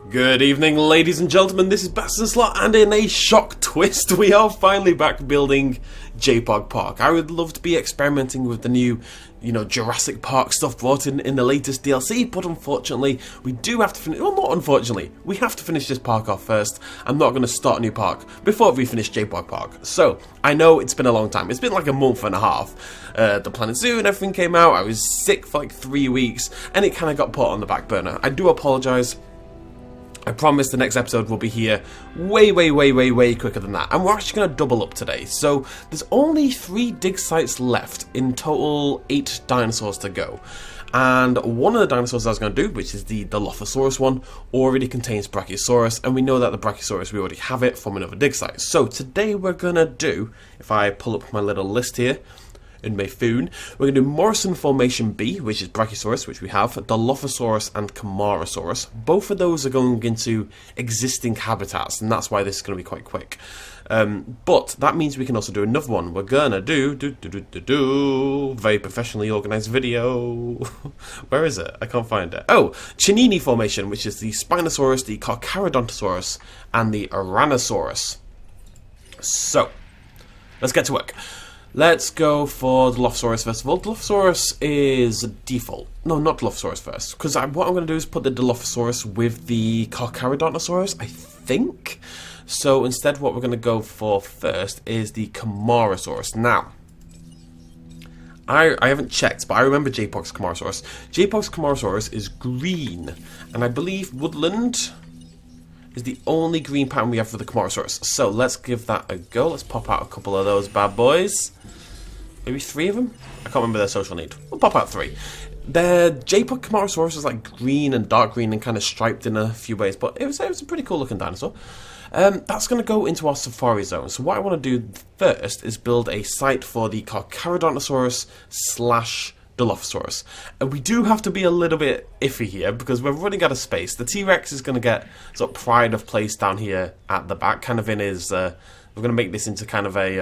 Good evening, ladies and gentlemen, this is BestInSlot, and in a shock twist, we are finally back building JPOG Park. I would love to be experimenting with the new, Jurassic Park stuff brought in the latest DLC, but unfortunately, we do have to finish, well, not unfortunately, we have to finish this park off first. I'm not going to start a new park before we finish JPOG Park. So, I know it's been a long time, it's been like a month and a half. The Planet Zoo and everything came out, I was sick for like 3 weeks, and it kind of got put on the back burner. I do apologise. I promise the next episode will be here way quicker than that. And we're actually going to double up today. So there's only 3 dig sites left, in total 8 dinosaurs to go. And one of the dinosaurs I was going to do, which is the Dilophosaurus one, already contains Brachiosaurus. And we know that the Brachiosaurus, we already have it from another dig site. So today we're going to do, if I pull up my little list here, in my phone, we're going to do Morrison Formation B, which is Brachiosaurus, which we have, Dilophosaurus and Camarasaurus. Both of those are going into existing habitats, and that's why this is going to be quite quick. But that means we can also do another one. We're going to do very professionally organised video. Where is it? I can't find it. Oh, Chenini Formation, which is the Spinosaurus, the Carcharodontosaurus, and the Tyrannosaurus. So, let's get to work. Let's go for Dilophosaurus first of all. Dilophosaurus is default. No, not Dilophosaurus first. Because what I'm going to do is put the Dilophosaurus with the Carcharodontosaurus, I think. So instead what we're going to go for first is the Camarasaurus. Now, I haven't checked, but I remember JPOG's Camarasaurus. JPOG's Camarasaurus is green. And I believe Woodland is the only green pattern we have for the Camarasaurus. So let's give that a go. Let's pop out a couple of those bad boys. Maybe 3 of them? I can't remember their social need. We'll pop out 3. The JPOG Camarasaurus is like green and dark green and kind of striped in a few ways, but it was a pretty cool looking dinosaur. That's going to go into our safari zone. So what I want to do first is build a site for the Carcharodontosaurus / Dilophosaurus. And we do have to be a little bit iffy here because we're running out of space. The T-Rex is going to get sort of pride of place down here at the back, kind of in his, we're going to make this into kind of a,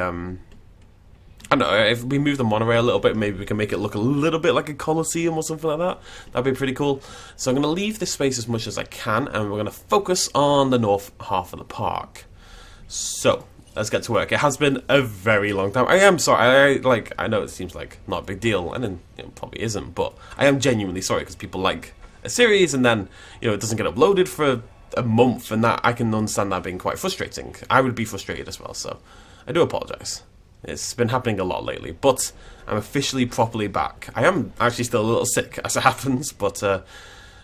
I don't know, if we move the monorail a little bit, maybe we can make it look a little bit like a Colosseum or something like that. That'd be pretty cool. So I'm going to leave this space as much as I can, and we're going to focus on the north half of the park. So, let's get to work. It has been a very long time. I am sorry. I know it seems like not a big deal, and then it probably isn't, but I am genuinely sorry because people like a series and then it doesn't get uploaded for a month, and that I can understand that being quite frustrating. I would be frustrated as well, so I do apologise. It's been happening a lot lately, but I'm officially properly back. I am actually still a little sick as it happens, but at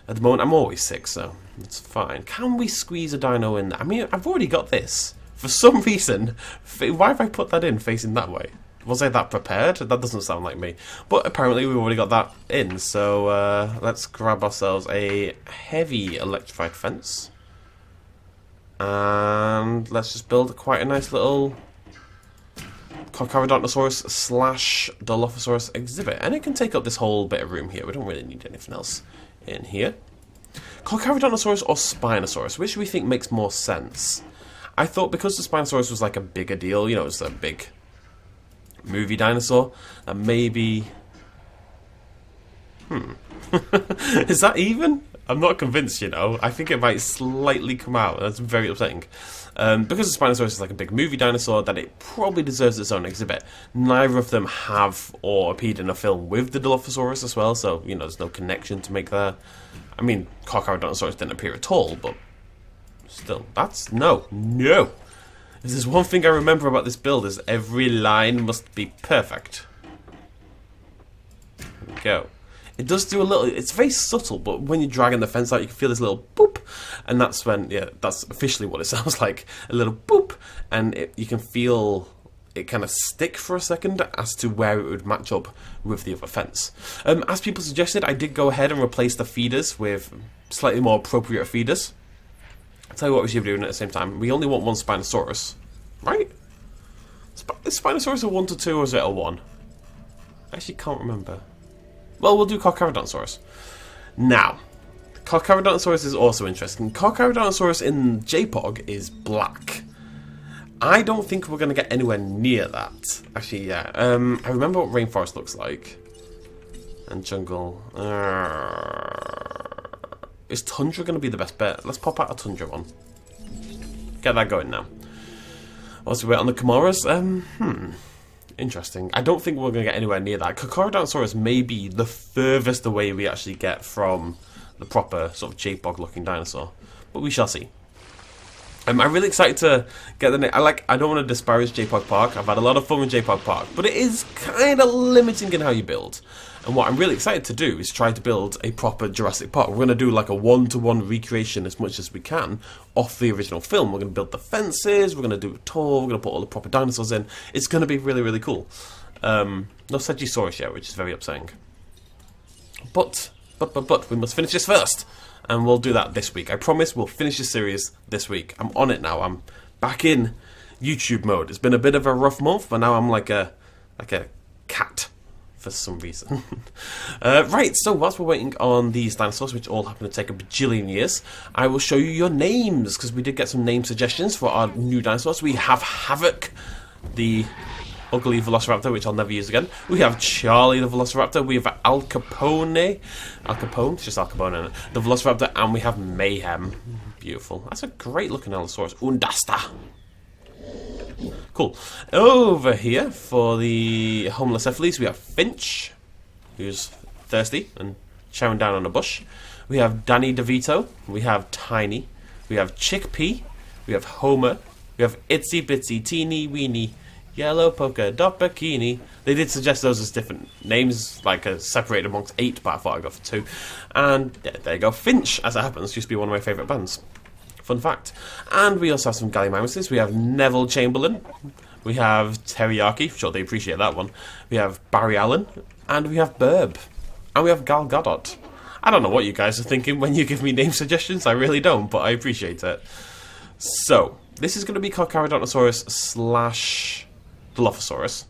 the moment I'm always sick, so it's fine. Can we squeeze a dino in there? I mean, I've already got this. For some reason, why have I put that in facing that way? Was I that prepared? That doesn't sound like me. But apparently we've already got that in, so let's grab ourselves a heavy electrified fence. And let's just build quite a nice little Carcharodontosaurus / Dilophosaurus exhibit. And it can take up this whole bit of room here. We don't really need anything else in here. Carcharodontosaurus or Spinosaurus, which we think makes more sense? I thought because the Spinosaurus was like a bigger deal, it was a big movie dinosaur, that maybe... Is that even? I'm not convinced, I think it might slightly come out. That's very upsetting. Because the Spinosaurus is like a big movie dinosaur, that it probably deserves its own exhibit. Neither of them have or appeared in a film with the Dilophosaurus as well, so, there's no connection to make there. I mean, Carcharodontosaurus didn't appear at all, but still, that's... No! If there's one thing I remember about this build is every line must be perfect. There we go. It does do a little... It's very subtle, but when you're dragging the fence out, you can feel this little boop. And that's when... Yeah, that's officially what it sounds like. A little boop. And you can feel it kind of stick for a second as to where it would match up with the other fence. As people suggested, I did go ahead and replace the feeders with slightly more appropriate feeders. I'll tell you what we should be doing at the same time. We only want one Spinosaurus, right? Is Spinosaurus a 1 to 2 or is it a 1? I actually can't remember. Well, we'll do Carcharodontosaurus. Now, Carcharodontosaurus is also interesting. Carcharodontosaurus in JPOG is black. I don't think we're going to get anywhere near that. Actually, yeah. I remember what rainforest looks like. And jungle. Is Tundra going to be the best bet? Let's pop out a Tundra one. Get that going now. Whilst we wait on the Chimeras, interesting. I don't think we're going to get anywhere near that. Dinosaurus may be the furthest away we actually get from the proper sort of JPOG looking dinosaur. But we shall see. I'm really excited to get the name. I don't want to disparage JPOG Park. I've had a lot of fun with JPOG Park, but it is kind of limiting in how you build. And what I'm really excited to do is try to build a proper Jurassic Park. We're going to do like a one-to-one recreation as much as we can off the original film. We're going to build the fences, we're going to do a tour, we're going to put all the proper dinosaurs in. It's going to be really, really cool. No Stegosaurus yet, which is very upsetting. But, we must finish this first. And we'll do that this week. I promise we'll finish the series this week. I'm on it now. I'm back in YouTube mode. It's been a bit of a rough month, but now I'm like a cat for some reason. Right, so whilst we're waiting on these dinosaurs, which all happen to take a bajillion years, I will show you your names, because we did get some name suggestions for our new dinosaurs. We have Havoc, the ugly Velociraptor, which I'll never use again. We have Charlie the Velociraptor. We have Al Capone. It's just Al Capone, the Velociraptor. And we have Mayhem. Beautiful. That's a great looking Allosaurus. Undasta. Cool. Over here for the Homalocephales, we have Finch, who's thirsty and chowing down on a bush. We have Danny DeVito. We have Tiny. We have Chickpea. We have Homer. We have Itsy Bitsy Teeny Weeny Yellow Polka Dot Bikini. They did suggest those as different names, like separated amongst 8, but I thought I'd go for 2. And yeah, there you go. Finch, as it happens, used to be one of my favourite bands. Fun fact. And we also have some Gallimimuses. We have Neville Chamberlain. We have Teriyaki. Sure, they appreciate that one. We have Barry Allen. And we have Burb. And we have Gal Gadot. I don't know what you guys are thinking when you give me name suggestions. I really don't, but I appreciate it. So, this is going to be Carcharodontosaurus / Dilophosaurus.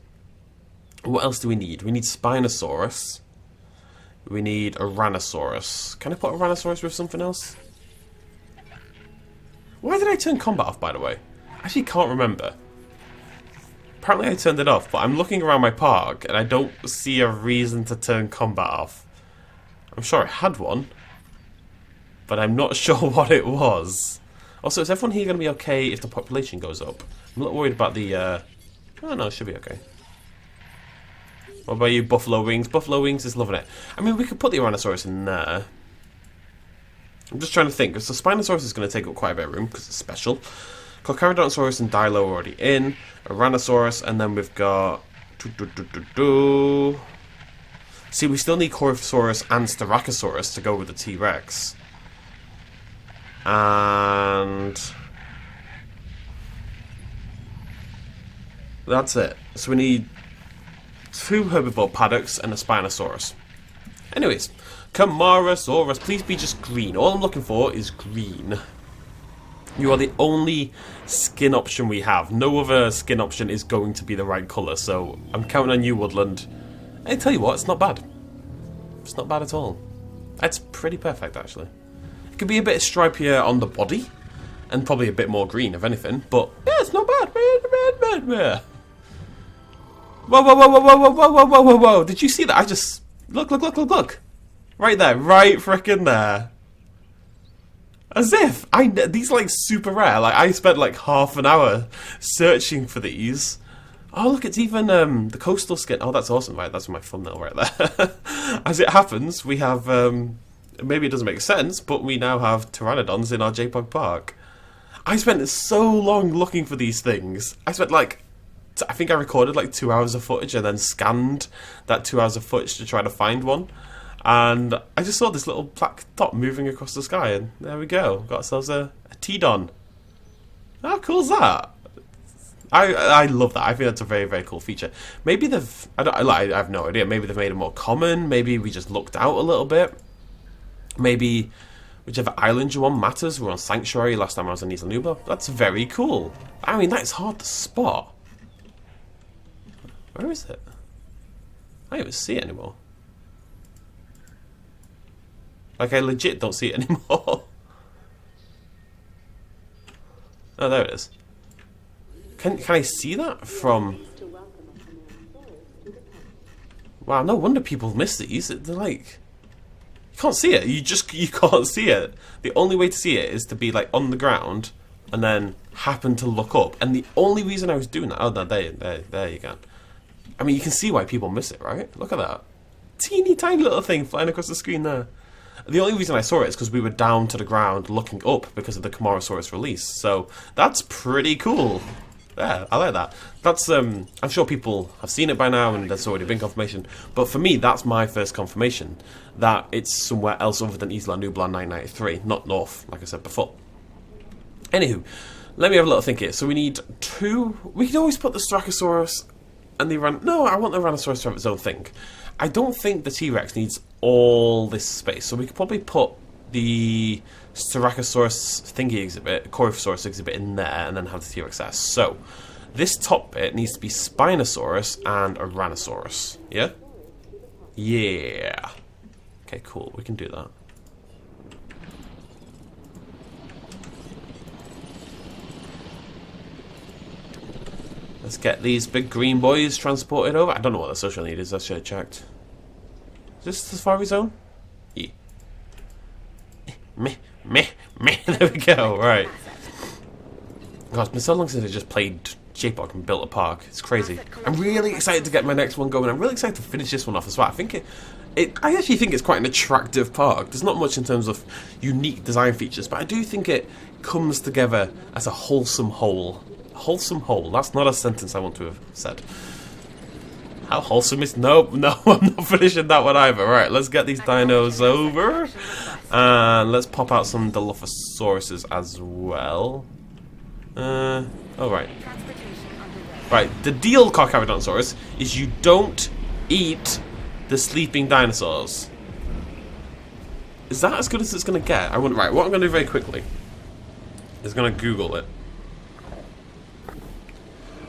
What else do we need? We need Spinosaurus. We need Ouranosaurus. Can I put Ouranosaurus with something else? Why did I turn combat off, by the way? I actually can't remember. Apparently I turned it off, but I'm looking around my park and I don't see a reason to turn combat off. I'm sure I had one, but I'm not sure what it was. Also, is everyone here going to be okay if the population goes up? I'm a little worried about the... Oh no, it should be okay. What about you, Buffalo Wings? Buffalo Wings is loving it. I mean, we could put the Ouranosaurus in there. I'm just trying to think. So Spinosaurus is going to take up quite a bit of room because it's special. Carcharodontosaurus and Dilo are already in. Ouranosaurus, and then we've got... See, we still need Coryphosaurus and Styracosaurus to go with the T-Rex. And... that's it. So we need 2 herbivore paddocks and a Spinosaurus. Anyways, Camarasaurus, please be just green. All I'm looking for is green. You are the only skin option we have. No other skin option is going to be the right colour, so I'm counting on you, Woodland. I tell you what, it's not bad. It's not bad at all. It's pretty perfect, actually. It could be a bit stripier on the body, and probably a bit more green, if anything, but yeah, it's not bad. Whoa, whoa, whoa, whoa, whoa, whoa, whoa, whoa, whoa, whoa. Did you see that? I just... Look. Right there. Right frickin' there. As if. These are like super rare. Like, I spent like half an hour searching for these. Oh, look, it's even the coastal skin. Oh, that's awesome. Right, that's my thumbnail right there. As it happens, we have... maybe it doesn't make sense, but we now have Pteranodons in our JPOG Park. I spent so long looking for these things. I spent like... I think I recorded like 2 hours of footage and then scanned that 2 hours of footage to try to find one. And I just saw this little black dot moving across the sky, and there we go. Got ourselves a T-Don. How cool is that? I love that. I think that's a very, very cool feature. Maybe they've... I have no idea. Maybe they've made it more common. Maybe we just looked out a little bit. Maybe whichever island you're on matters. We were on Sanctuary last time I was on Isla Nuba. That's very cool. I mean, that's hard to spot. Where is it? I don't even see it anymore. Like, I legit don't see it anymore. Oh, there it is. Can I see that from... Wow, no wonder people miss these. They're like... You can't see it. You can't see it. The only way to see it is to be like on the ground and then happen to look up. And the only reason I was doing that, oh no, there you go. I mean, you can see why people miss it, right? Look at that. Teeny tiny little thing flying across the screen there. The only reason I saw it is because we were down to the ground looking up because of the Camarasaurus release. So that's pretty cool. Yeah, I like that. That's I'm sure people have seen it by now and there's already been confirmation. But for me, that's my first confirmation that it's somewhere else other than Isla Nublar 993, not north, like I said before. Anywho, let me have a little think here. So we need 2. We could always put the Styracosaurus and the No, I want the Tyrannosaurus to have its own thing. I don't think the T-Rex needs all this space, so we could probably put the Styracosaurus thingy exhibit, Coryphosaurus exhibit in there, and then have the T-Rex there. So, this top bit needs to be Spinosaurus and Ouranosaurus. Yeah? Yeah. Okay, cool. We can do that. Let's get these big green boys transported over. I don't know what the social need is. I should have checked. Is this the Safari Zone? Yeah. Meh. There we go. Right. God, it's been so long since I just played JPOG and built a park. It's crazy. I'm really excited to get my next one going. I'm really excited to finish this one off as well. I think I actually think it's quite an attractive park. There's not much in terms of unique design features, but I do think it comes together as a wholesome whole. Wholesome whole. That's not a sentence I want to have said. How wholesome is... No, I'm not finishing that one either. Right, let's get these dinos over. And let's pop out some Dilophosauruses as well. Oh, right. Right, the deal, Carcharodontosaurus, is you don't eat the sleeping dinosaurs. Is that as good as it's going to get? Right, what I'm going to do very quickly is going to Google it.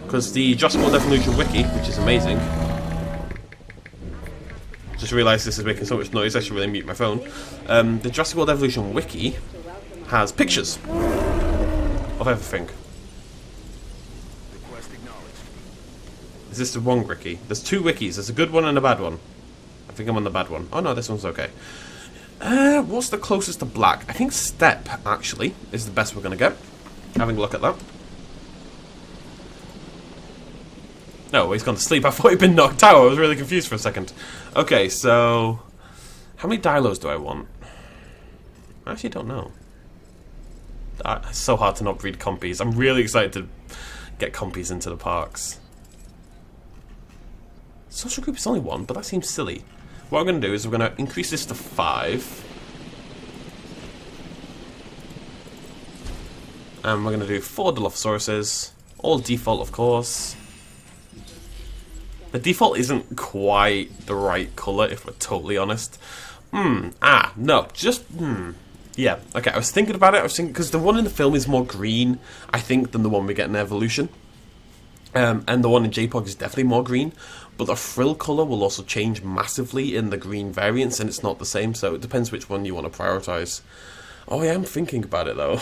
Because the Jurassic World Evolution Wiki, which is amazing. Just realised this is making so much noise, I should really mute my phone. The Jurassic World Evolution Wiki has pictures of everything. Is this the wrong wiki? There's 2 wikis, there's a good one and a bad one. I think I'm on the bad one. Oh no, this one's okay. What's the closest to black? I think steppe, actually, is the best we're going to get. Having a look at that. No, he's gone to sleep. I thought he'd been knocked out. I was really confused for a second. Okay, so... how many dilos do I want? I actually don't know. It's so hard to not breed compies. I'm really excited to get compies into the parks. Social group is only 1, but that seems silly. What I'm going to do is we're going to increase this to 5. And we're going to do 4 Dilophosauruses. All default, of course. The default isn't quite the right colour, if we're totally honest. No, yeah, okay, I was thinking about it, because the one in the film is more green, I think, than the one we get in Evolution. And the one in JPOG is definitely more green, but the frill colour will also change massively in the green variants, and it's not the same, so it depends which one you want to prioritise. Oh, I am thinking about it, though.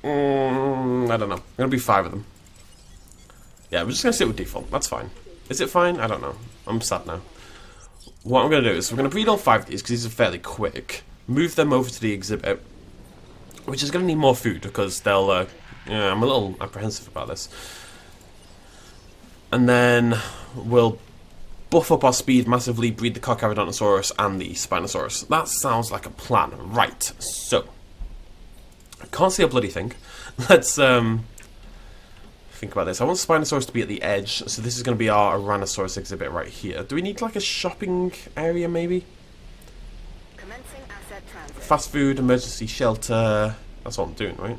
I don't know. I'm going to be 5 of them. Yeah, we're just going to sit with default. That's fine. Is it fine? I don't know. I'm sad now. What I'm going to do is we're going to breed all 5 of these because these are fairly quick. Move them over to the exhibit, which is going to need more food because they'll... yeah, I'm a little apprehensive about this. And then we'll buff up our speed massively, breed the Carcharodontosaurus and the Spinosaurus. That sounds like a plan. Right, so... I can't see a bloody thing. Let's think about this. I want Spinosaurus to be at the edge, so this is going to be our Ouranosaurus exhibit right here. Do we need like a shopping area maybe? Commencing asset transit. Fast food, emergency shelter. That's what I'm doing, right?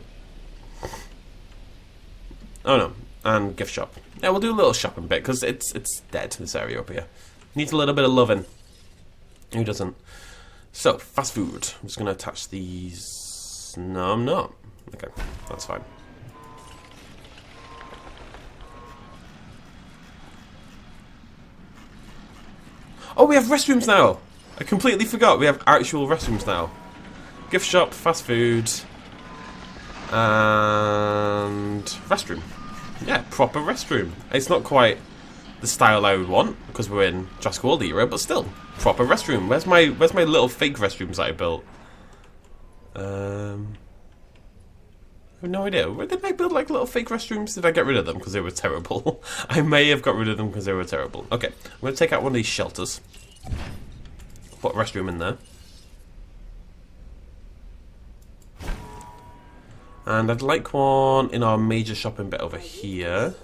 Oh no, and gift shop. Yeah, we'll do a little shopping bit because it's dead, this area up here. Needs a little bit of loving. Who doesn't? So, fast food. I'm just going to attach these. No, I'm not. Okay, that's fine. Oh, we have restrooms now! I completely forgot we have actual restrooms now. Gift shop, fast food, and restroom. Yeah, proper restroom. It's not quite the style I would want because we're in Jurassic World era, but still proper restroom. Where's my little fake restrooms that I built? I have no idea. Where did I build like little fake restrooms? Did I get rid of them because they were terrible? I may have got rid of them because they were terrible. Okay, I'm going to take out one of these shelters. Put a restroom in there. And I'd like one in our major shopping bit over here.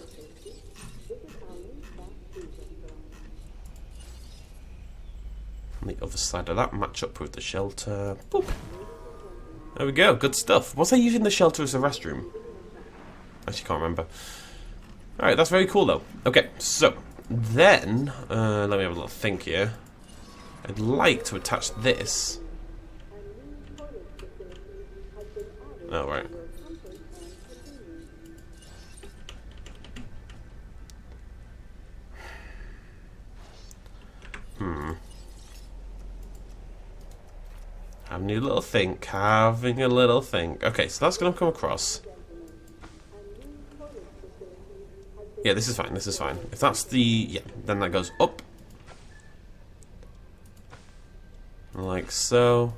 On the other side of that, match up with the shelter. Boop. There we go, good stuff. Was I using the shelter as a restroom? Actually, can't remember. Alright, that's very cool though. Okay, so then, let me have a little think here. I'd like to attach this. Oh, right. Having a little think, having a little think. Okay, so that's going to come across. Yeah, this is fine, this is fine. If that's the... yeah, then that goes up. Like so.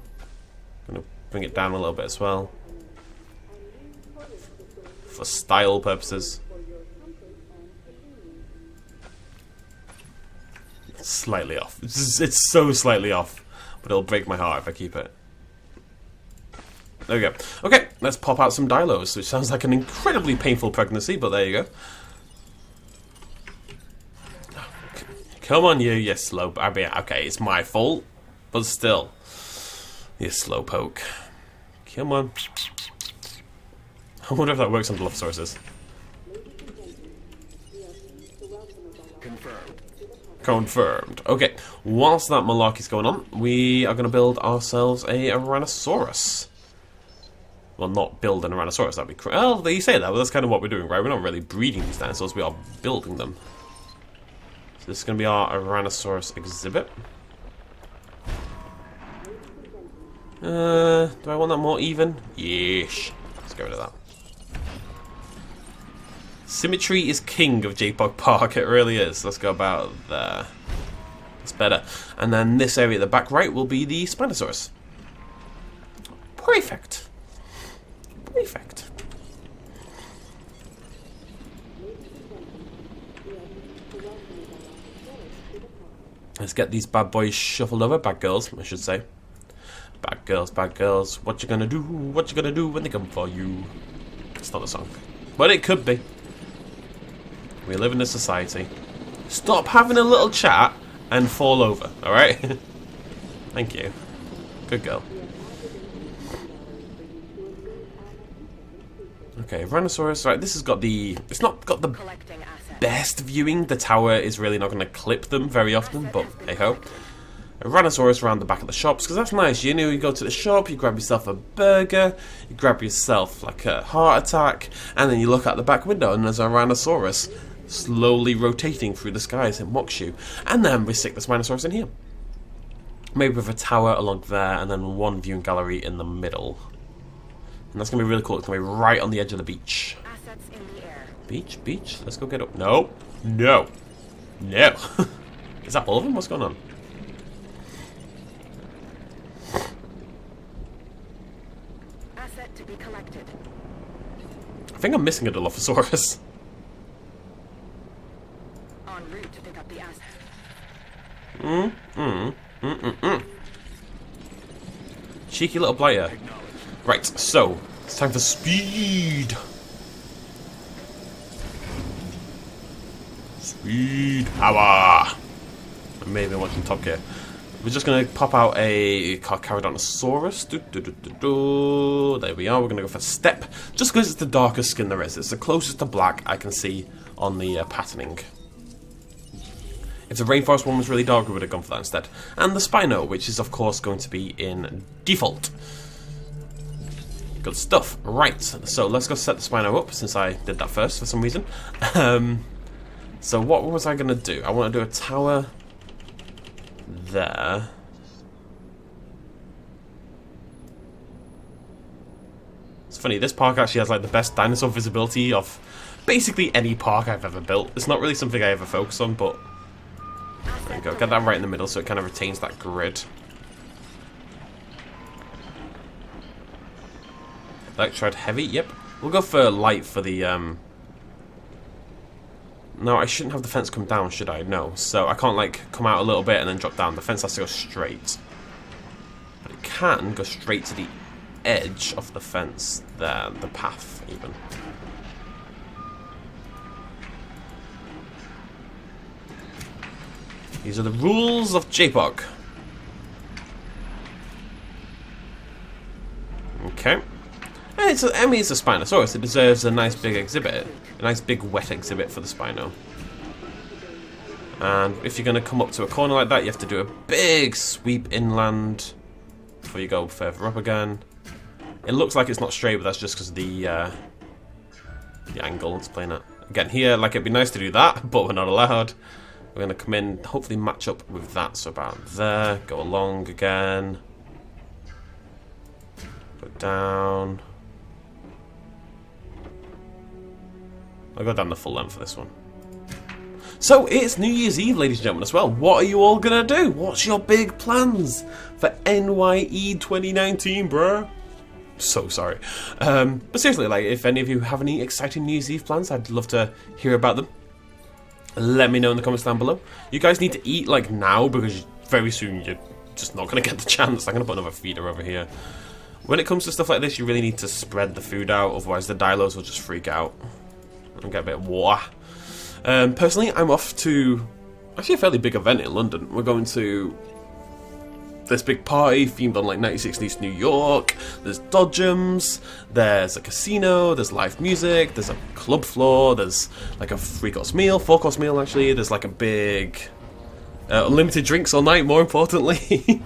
I'm going to bring it down a little bit as well. For style purposes. It's slightly off. It's so slightly off. But it'll break my heart if I keep it. There we go. Okay, let's pop out some dilos, which sounds like an incredibly painful pregnancy, but there you go. Come on, you slow... I mean, okay, it's my fault, but still. You slowpoke. Come on. I wonder if that works on Dilophosaurus. Confirmed. Okay, whilst that malarkey's going on, we are going to build ourselves a Tyrannosaurus. Well, not build an Tyrannosaurus, that'd be well, you say that, but that's kind of what we're doing, right? We're not really breeding these dinosaurs, we are building them. So this is going to be our Tyrannosaurus exhibit. Do I want that more even? Yeesh. Let's get rid of that. Symmetry is king of JPOG Park, it really is. Let's go about there. It's better. And then this area at the back right will be the Spinosaurus. Perfect. Perfect. Let's get these bad boys shuffled over. Bad girls, I should say. Bad girls. What you gonna do? What you gonna do when they come for you? It's not a song. But it could be. We live in a society. Stop having a little chat and fall over, alright? Thank you. Good girl. Okay, Tyrannosaurus. Right, this has got the... it's not got the best viewing. The tower is really not going to clip them very often, but hey-ho. A Tyrannosaurus around the back of the shops, because that's nice. You know, you go to the shop, you grab yourself a burger, you grab yourself like a heart attack, and then you look out the back window and there's a Tyrannosaurus slowly rotating through the skies. It mocks you. And then we stick the Spinosaurus in here. Maybe with a tower along there, and then one viewing gallery in the middle. And that's going to be really cool. It's going to be right on the edge of the beach. Assets in the air. Beach. Let's go get up. No. No. No. Is that all of them? What's going on? Asset to be collected. I think I'm missing a Dilophosaurus. En route to pick up the asset. Cheeky little blighter. Right, so it's time for speed. Speed power. I may have been watching Top Gear. We're just going to pop out a Carcharodontosaurus. There we are. We're going to go for step. Just because it's the darkest skin there is. It's the closest to black I can see on the patterning. If the rainforest one was really dark, we would have gone for that instead. And the Spino, which is of course going to be in default. Good stuff. Right, so let's go set the Spino up, since I did that first for some reason. So what was I going to do? I want to do a tower there. It's funny, this park actually has like the best dinosaur visibility of basically any park I've ever built. It's not really something I ever focus on, but there you go. Get that right in the middle so it kind of retains that grid. Electrode heavy, yep. We'll go for light for the, No, I shouldn't have the fence come down, should I? No. So I can't, like, come out a little bit and then drop down. The fence has to go straight. But it can go straight to the edge of the fence there, the path, even. These are the rules of JPOG. Okay. And it's I mean, it's a Spinosaurus. It deserves a nice big exhibit. A nice big wet exhibit for the Spino. And if you're going to come up to a corner like that, you have to do a big sweep inland before you go further up again. It looks like it's not straight, but that's just because of the angle it's playing at. Again, here, like, it'd be nice to do that, but we're not allowed. We're going to come in, hopefully match up with that. So about there, go along again. Go down. I'll go down the full length for this one. So, it's New Year's Eve, ladies and gentlemen, as well. What are you all going to do? What's your big plans for NYE 2019, bruh? So sorry. But seriously, like, if any of you have any exciting New Year's Eve plans, I'd love to hear about them. Let me know in the comments down below. You guys need to eat, like, now, because very soon you're just not going to get the chance. I'm going to put another feeder over here. When it comes to stuff like this, you really need to spread the food out, otherwise the dilos will just freak out and get a bit of water. Personally, I'm off to actually a fairly big event in London. We're going to this big party themed on like 1960s New York. There's dodgems, there's a casino, there's live music, there's a club floor, there's like a 3-course meal, 4-course meal actually. There's like a big unlimited drinks all night. More importantly,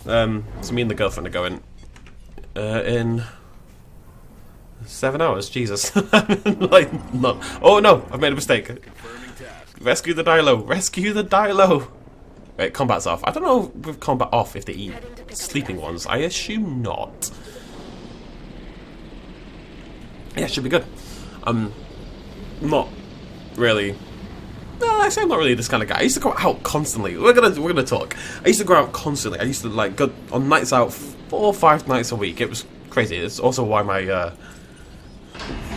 so me and the girlfriend are going in 7 hours. Jesus, like not. Oh no, I've made a mistake. Rescue the Dilo! Rescue the Dilo! Wait, combat's off. I don't know with combat off if they eat sleeping ones. I assume not. Yeah, it should be good. Not really. No, I say I'm not really this kind of guy. I used to go out constantly. We're gonna talk. I used to go out constantly. I used to like go on nights out 4 or 5 nights a week. It was crazy. It's also why my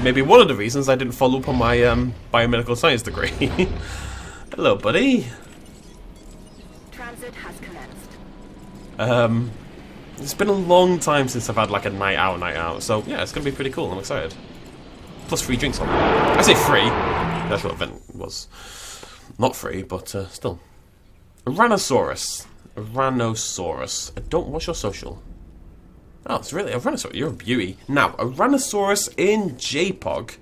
maybe one of the reasons I didn't follow up on my biomedical science degree. Hello, buddy. Transit has commenced. It's been a long time since I've had like a night out. So yeah, it's gonna be pretty cool. I'm excited. Plus free drinks on that. I say free. The actual event was not free, but still. Rhinosaurus. What's your social? Oh, it's really a Rhinosaurus. You're a beauty. Now, a Rhinosaurus in JPOG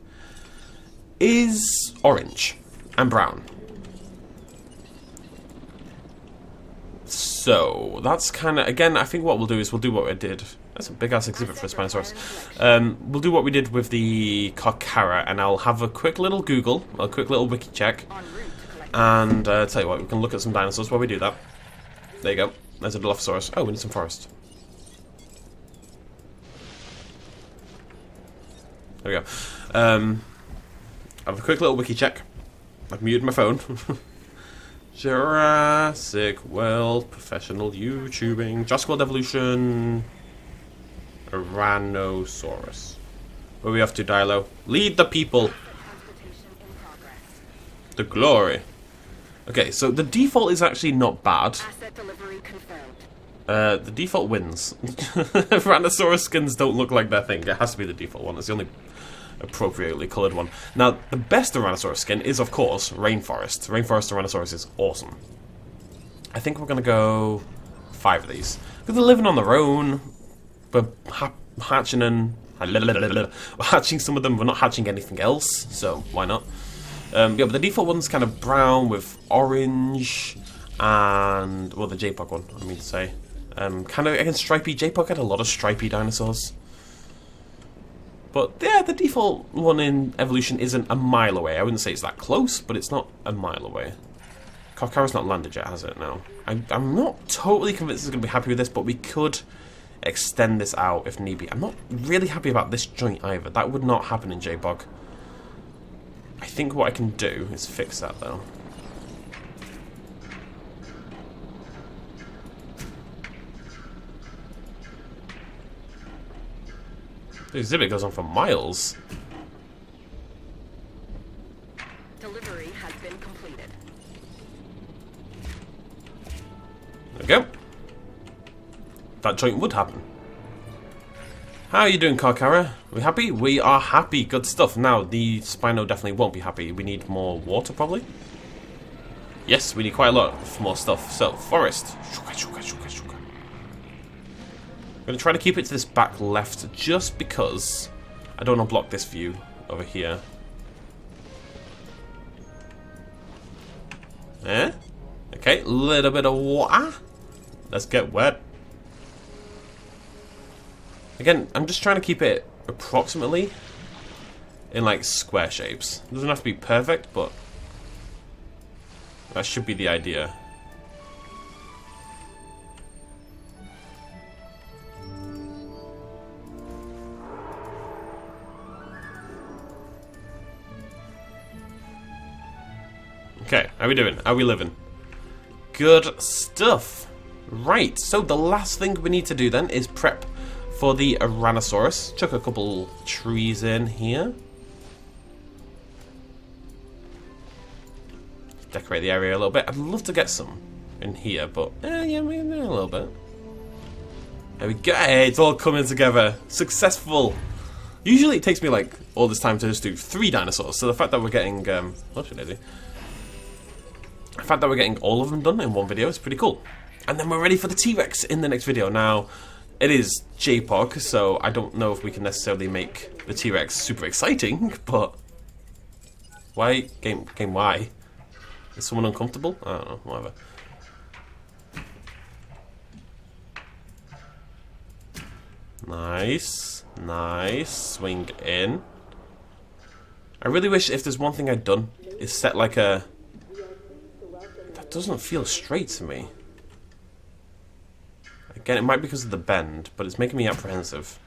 is orange and brown. So, that's kind of, again, I think what we'll do is we'll do what I did. That's a big-ass exhibit for a Spinosaurus. We'll do what we did with the Carcara, and I'll have a quick little Google, a quick little wiki check, and tell you what, we can look at some dinosaurs while we do that. There you go. There's a Dilophosaurus. Oh, we need some forest. There we go. Have a quick little wiki check. I've muted my phone. Jurassic World, professional YouTubing, Jurassic World evolution, Tyrannosaurus. Where are we off to, Dilo? Lead the people. The glory. Okay, so the default is actually not bad. Asset delivery confirmed. The default wins. Tyrannosaurus skins don't look like their thing. It has to be the default one. It's the only appropriately coloured one. Now, the best Tyrannosaurus skin is, of course, Rainforest. Rainforest Tyrannosaurus is awesome. I think we're going to go 5 of these. Because they're living on their own. We're hatching and... We're hatching some of them. We're not hatching anything else. So, why not? Yeah, but the default one's kind of brown with orange and... Well, the JPOG one, I mean to say. Kind of, again, stripy. JPOG had a lot of stripy dinosaurs. But yeah, the default one in evolution isn't a mile away. I wouldn't say it's that close, but it's not a mile away. Carcara's not landed yet, has it? No. I'm not totally convinced it's going to be happy with this, but we could extend this out if need be. I'm not really happy about this joint either. That would not happen in JPOG. I think what I can do is fix that though. The exhibit goes on for miles. Delivery has been completed. There we go. That joint would happen. How are you doing, Carcara? Are we happy? We are happy. Good stuff. Now, the Spino definitely won't be happy. We need more water, probably. Yes, we need quite a lot of more stuff. So, forest. I'm going to try to keep it to this back left just because I don't want to block this view over here. Okay, a little bit of water. Let's get wet. Again, I'm just trying to keep it approximately in like square shapes. It doesn't have to be perfect, but that should be the idea. Okay, how are we doing? How are we living? Good stuff. Right, so the last thing we need to do then is prep for the Tyrannosaurus. Chuck a couple trees in here. Decorate the area a little bit. I'd love to get some in here, but yeah, maybe a little bit. There we go. Hey, it's all coming together. Successful. Usually it takes me like all this time to just do 3 dinosaurs. So the fact that we're getting what should I do? The fact that we're getting all of them done in one video is pretty cool. And then we're ready for the T-Rex in the next video. Now, it is JPOG, so I don't know if we can necessarily make the T-Rex super exciting, but why? Game why? Is someone uncomfortable? I don't know, whatever. Nice. Nice. Swing in. I really wish if there's one thing I'd done, is set like a... That doesn't feel straight to me. Again, it might be because of the bend, but it's making me apprehensive.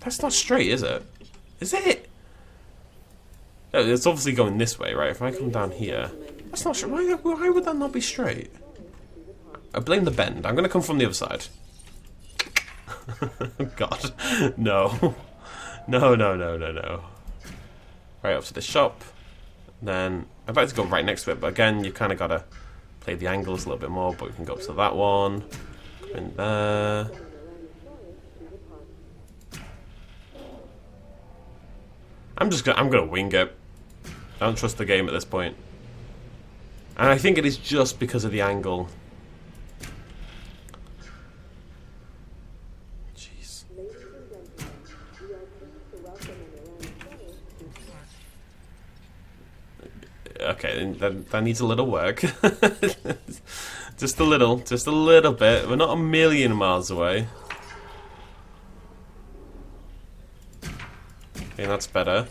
That's not straight, is it? Is it? Oh, it's obviously going this way, right? If I come down here... That's not straight. Why would that not be straight? I blame the bend. I'm going to come from the other side. God. No. No, no, no, no, no. Right up to the shop. Then, I'd like to go right next to it, but again, you kind of got to play the angles a little bit more, but we can go up to that one. In there. I'm gonna wing it. I don't trust the game at this point. And I think it is just because of the angle. Jeez. Okay, that needs a little work. just a little bit. We're not a million miles away. Okay, that's better.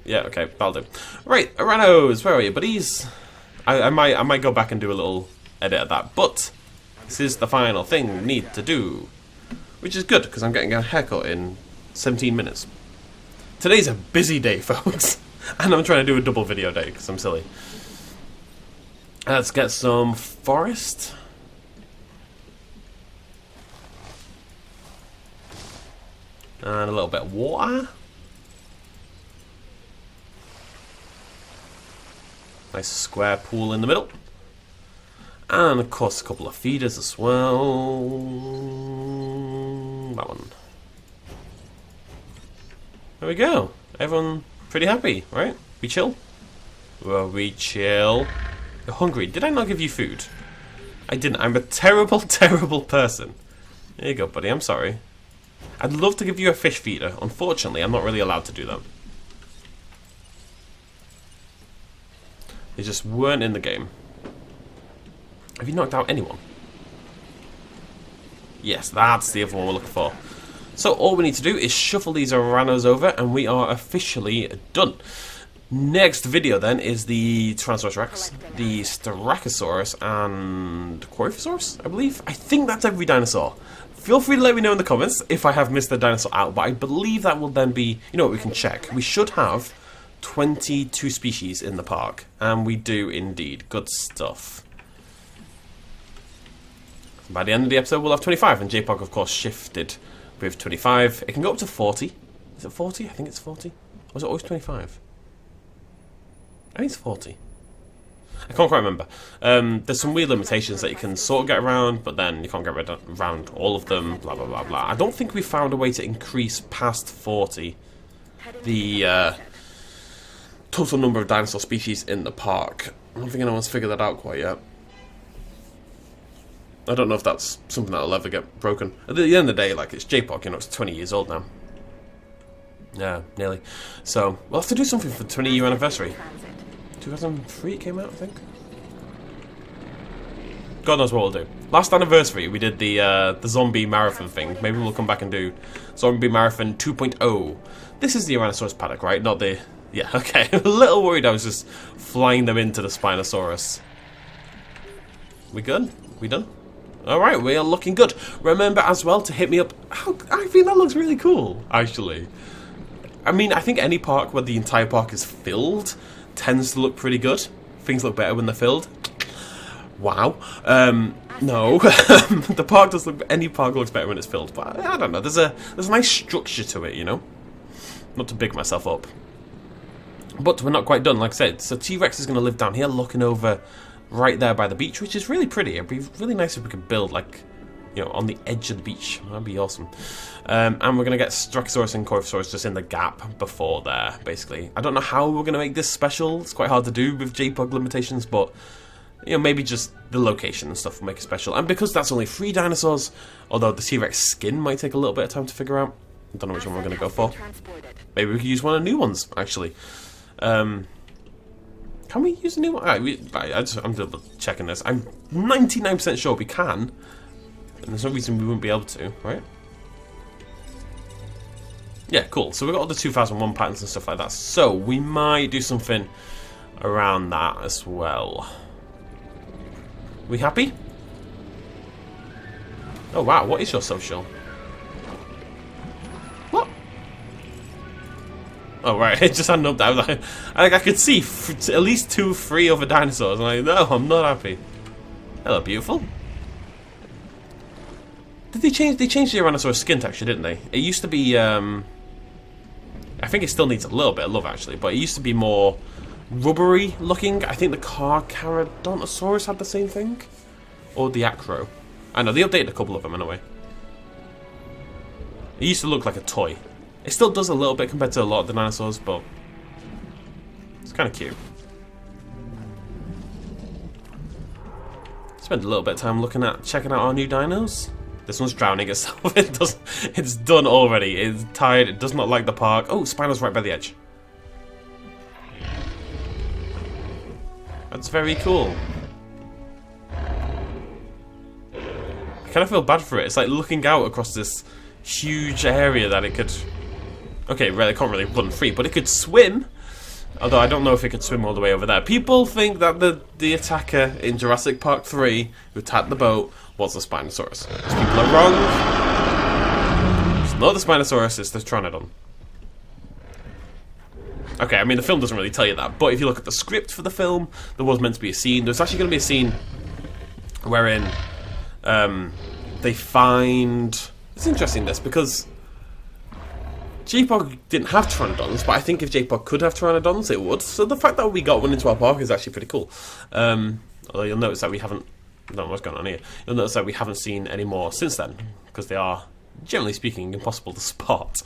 Yeah, okay, that'll do. Right, Aranos, where are you, buddies? I might go back and do a little edit of that, but this is the final thing we need to do, which is good because I'm getting a haircut in 17 minutes. Today's a busy day, folks, and I'm trying to do a double video day because I'm silly. Let's get some forest. And a little bit of water. Nice square pool in the middle. And of course a couple of feeders as well. That one. There we go. Everyone pretty happy, right? We chill? Well, we chill. You're hungry. Did I not give you food? I didn't. I'm a terrible, terrible person. There you go, buddy. I'm sorry. I'd love to give you a fish feeder. Unfortunately, I'm not really allowed to do that. They just weren't in the game. Have you knocked out anyone? Yes, that's the other one we're looking for. So all we need to do is shuffle these Aranos over and we are officially done. Next video then is the Tyrannosaurus Rex, the Styracosaurus, and Coryphosaurus, I believe. I think that's every dinosaur. Feel free to let me know in the comments if I have missed a dinosaur out, but I believe that will then be, you know what, we can check. We should have 22 species in the park, and we do indeed. Good stuff. By the end of the episode we'll have 25, and JPOG of course shifted with 25. It can go up to 40. Is it 40? I think it's 40. Or was it always 25? I think it's 40. I can't quite remember. There's some weird limitations that you can sort of get around, but then you can't get around all of them, blah blah blah blah. I don't think we found a way to increase past 40 the total number of dinosaur species in the park. I don't think anyone's figured that out quite yet. I don't know if that's something that'll ever get broken. At the end of the day, like, it's JPOG, you know, it's 20 years old now. Yeah, nearly. So, we'll have to do something for the 20-year anniversary. 2003 it came out, I think. God knows what we'll do. Last anniversary, we did the zombie marathon thing. Maybe we'll come back and do zombie marathon 2.0. This is the Tyrannosaurus paddock, right? Not the... Yeah, okay. A little worried I was just flying them into the Spinosaurus. We good? We done? Alright, we are looking good. Remember as well to hit me up. I think that looks really cool, actually. I mean, I think any park where the entire park is filled tends to look pretty good. Things look better when they're filled. Wow. No. The park does look... Any park looks better when it's filled. But I don't know. There's a nice structure to it, you know? Not to big myself up. But we're not quite done, like I said. So T-Rex is going to live down here looking over right there by the beach, which is really pretty. It'd be really nice if we could build, like, you know, on the edge of the beach. That'd be awesome. And we're going to get Styracosaurus and Coryphosaurus just in the gap before there, basically. I don't know how we're going to make this special. It's quite hard to do with JPOG limitations, but, you know, maybe just the location and stuff will make it special. And because that's only 3 dinosaurs, although the T-Rex skin might take a little bit of time to figure out. I don't know which one we're going to go for. Maybe we could use one of the new ones, actually. Can we use a new one? I'm double checking this. I'm 99% sure we can. And there's no reason we wouldn't be able to, right? Yeah, cool. So we've got all the 2001 patterns and stuff like that. So we might do something around that as well. We happy? Oh wow, what is your social? What? Oh right, it just hadn't up there. I was like, I could see at least 2, 3 other dinosaurs. I'm like, no, I'm not happy. Hello, beautiful. Did they change? They changed the Tyrannosaurus skin texture, didn't they? It used to be. I think it still needs a little bit of love actually, but it used to be more rubbery looking. I think the Carcharodontosaurus had the same thing, or the Acro. I know they updated a couple of them anyway. It used to look like a toy. It still does a little bit compared to a lot of the dinosaurs, but it's kind of cute. Spent a little bit of time checking out our new dinos. This one's drowning itself. It's done already. It's tired. It does not like the park. Oh, Spino's right by the edge. That's very cool. I kind of feel bad for it. It's like looking out across this huge area that it could... Okay, well, it can't really run free, but it could swim. Although I don't know if it could swim all the way over there. People think that the attacker in Jurassic Park 3 who attacked the boat was the Spinosaurus. Those people are wrong. It's not the Spinosaurus, it's the Pteranodon. Okay, I mean the film doesn't really tell you that, but if you look at the script for the film, there was meant to be a scene. There's actually going to be a scene wherein they find... It's interesting this, because JPOG didn't have Pteranodons, but I think if JPOG could have Pteranodons, it would. So the fact that we got one into our park is actually pretty cool. Although you'll notice that we haven't... I don't know what's going on here. You'll notice that we haven't seen any more since then, because they are, generally speaking, impossible to spot.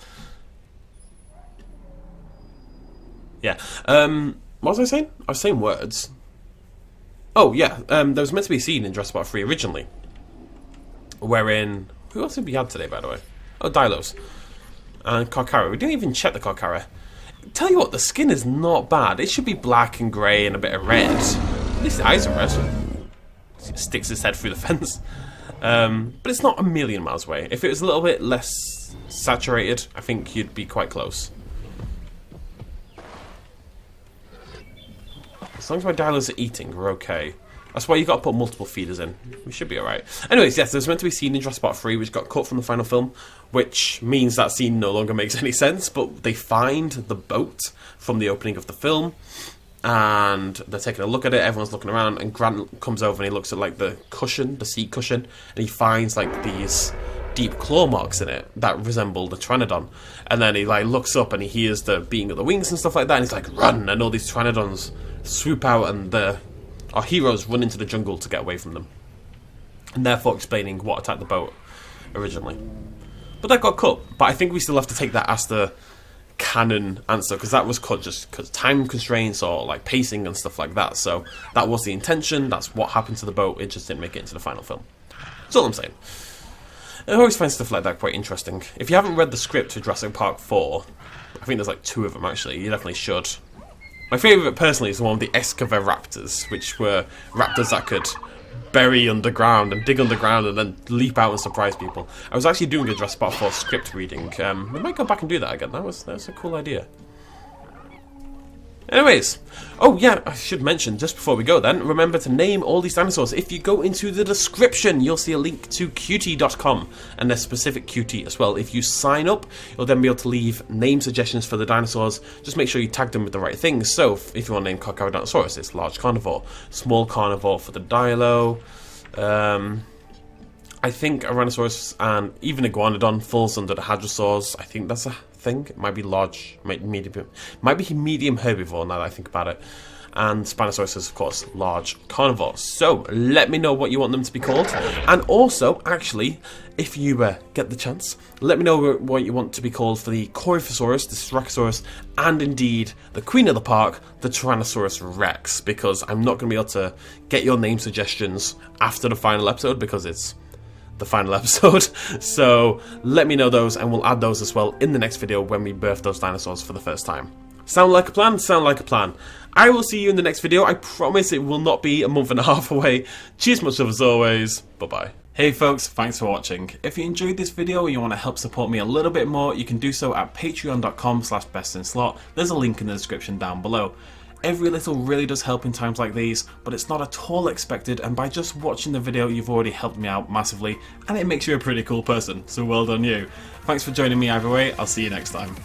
Yeah. What was I saying? I was saying words. Oh, yeah. There was meant to be a scene in Jurassic Park 3 originally, wherein... Who else did we have today, by the way? Oh, Dilos. And Carchara. We didn't even check the Carchara. Tell you what, the skin is not bad. It should be black and grey and a bit of red. At least the eyes are red. Sticks his head through the fence. But it's not a million miles away. If it was a little bit less saturated, I think you'd be quite close. As long as my dialers are eating, we're okay. That's why you got to put multiple feeders in. We should be alright. Anyways, yes, there's meant to be a scene in Jurassic Park 3 which got cut from the final film, which means that scene no longer makes any sense, but they find the boat from the opening of the film, and they're taking a look at it, everyone's looking around, and Grant comes over and he looks at like the cushion, the seat cushion, and he finds like these deep claw marks in it that resemble the Pteranodon. And then he like looks up and he hears the beating of the wings and stuff like that, and he's like, run! And all these Pteranodons swoop out, and our heroes run into the jungle to get away from them, and therefore explaining what attacked the boat originally. But that got cut. But I think we still have to take that as the canon answer, because that was cut just because time constraints or like pacing and stuff like that. So that was the intention, that's what happened to the boat, it just didn't make it into the final film. That's all I'm saying. I always find stuff like that quite interesting. If you haven't read the script for Jurassic Park 4, I think there's like 2 of them actually, you definitely should. My favourite personally is the one with the Raptors, which were raptors that could bury underground and dig underground and then leap out and surprise people. I was actually doing a Jurassic Park 4 script reading. We might go back and do that again. That was a cool idea. Anyways, oh yeah, I should mention, just before we go then, remember to name all these dinosaurs. If you go into the description, you'll see a link to Qt.com, and there's specific Qt as well. If you sign up, you'll then be able to leave name suggestions for the dinosaurs. Just make sure you tag them with the right things. So, if you want to name Dinosaurus, it's large carnivore. Small carnivore for the Dilo. I think Tyrannosaurus and even Iguanodon falls under the Hadrosaurs. I think that's a thing. It might be large, might be medium herbivore now that I think about it. And Spinosaurus is, of course, large carnivore. So, let me know what you want them to be called. And also, actually, if you get the chance, let me know what you want to be called for the Coryphosaurus, the Styracosaurus, and indeed, the Queen of the Park, the Tyrannosaurus Rex. Because I'm not going to be able to get your name suggestions after the final episode, because it's the final episode. So, let me know those, and we'll add those as well in the next video when we birth those dinosaurs for the first time. Sound like a plan? Sound like a plan. I will see you in the next video. I promise it will not be a month and a half away. Cheers much love as always. Bye-bye. Hey folks, thanks for watching. If you enjoyed this video and you want to help support me a little bit more, you can do so at patreon.com/bestinslot. There's a link in the description down below. Every little really does help in times like these, but it's not at all expected, and by just watching the video you've already helped me out massively, and it makes you a pretty cool person, so well done you. Thanks for joining me either way, I'll see you next time.